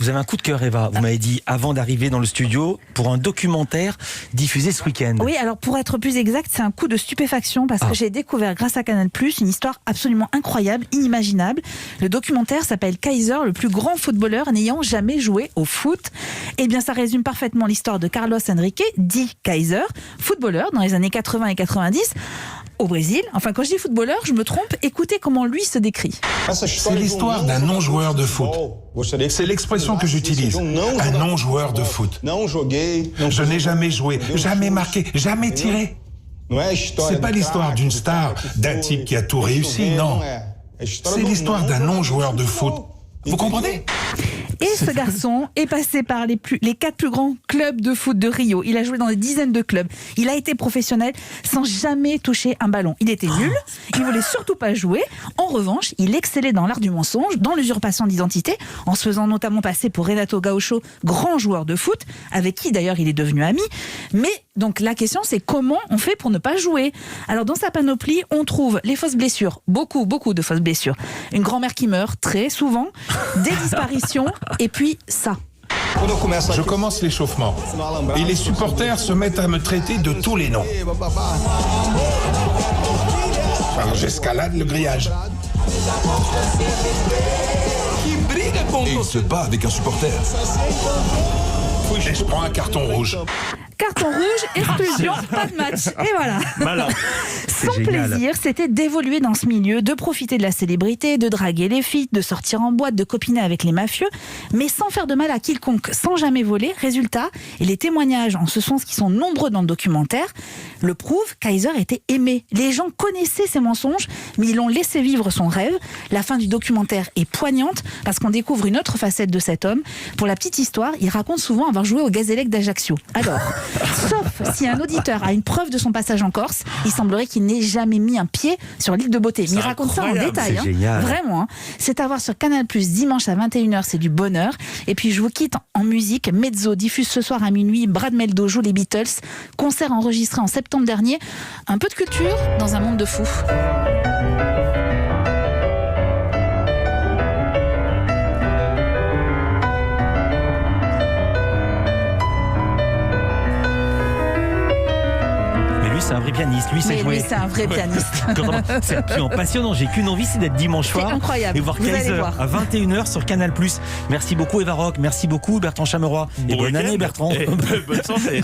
Vous avez un coup de cœur, Eva, vous m'avez dit avant d'arriver dans le studio, pour un documentaire diffusé ce week-end. Oui, alors pour être plus exact, c'est un coup de stupéfaction parce que j'ai découvert grâce à Canal+, une histoire absolument incroyable, inimaginable. Le documentaire s'appelle Kaiser, le plus grand footballeur n'ayant jamais joué au foot. Eh bien, ça résume parfaitement l'histoire de Carlos Henrique, dit Kaiser, footballeur dans les années 80 et 90. Au Brésil. Enfin, quand je dis footballeur, je me trompe. Écoutez comment lui se décrit. C'est l'histoire d'un non-joueur de foot. C'est l'expression que j'utilise. Un non-joueur de foot. Je n'ai jamais joué, jamais marqué, jamais tiré. C'est pas l'histoire d'une star, d'un type qui a tout réussi, non. C'est l'histoire d'un non-joueur de foot. Vous comprenez ? Et ce garçon est passé par les 4 plus grands clubs de foot de Rio. Il a joué dans des dizaines de clubs. Il a été professionnel sans jamais toucher un ballon. Il était nul, il voulait surtout pas jouer. En revanche, il excellait dans l'art du mensonge, dans l'usurpation d'identité, en se faisant notamment passer pour Renato Gaucho, grand joueur de foot, avec qui d'ailleurs il est devenu ami. Mais donc la question c'est comment on fait pour ne pas jouer ? Alors dans sa panoplie, on trouve les fausses blessures, beaucoup de fausses blessures. Une grand-mère qui meurt très souvent, des disparitions, et puis ça. Je commence l'échauffement et les supporters se mettent à me traiter de tous les noms. Alors j'escalade le grillage. Et il se bat avec un supporter. Et je prends un carton rouge. Carton rouge, exclusion, pas de match. Et voilà. Malin. Son plaisir, c'était d'évoluer dans ce milieu, de profiter de la célébrité, de draguer les filles, de sortir en boîte, de copiner avec les mafieux, mais sans faire de mal à quiconque, sans jamais voler. Résultat, et les témoignages en ce sens qui sont nombreux dans le documentaire, le prouvent, Kaiser était aimé. Les gens connaissaient ses mensonges, mais ils l'ont laissé vivre son rêve. La fin du documentaire est poignante parce qu'on découvre une autre facette de cet homme. Pour la petite histoire, il raconte souvent avoir joué au Gazélec d'Ajaccio. Alors, sauf si un auditeur a une preuve de son passage en Corse, il semblerait qu'il n'ait jamais mis un pied sur l'île de Beauté. Mais il raconte ça en détail. Vraiment. C'est à voir sur Canal+, dimanche à 21h, c'est du bonheur. Et puis je vous quitte en musique. Mezzo diffuse ce soir à minuit. Brad Meldo joue les Beatles. Concert enregistré en septembre dernier. Un peu de culture dans un monde de fous. C'est un vrai pianiste. Lui, c'est joué. Lui, c'est un vrai pianiste. C'est absolument passionnant. J'ai qu'une envie, c'est d'être dimanche soir. C'est incroyable. Et voir Kaiser à 21h sur Canal+. Merci beaucoup, Eva Rock. Merci beaucoup, Bertrand Chameroy. Et bonne année, Bertrand. Bonne santé.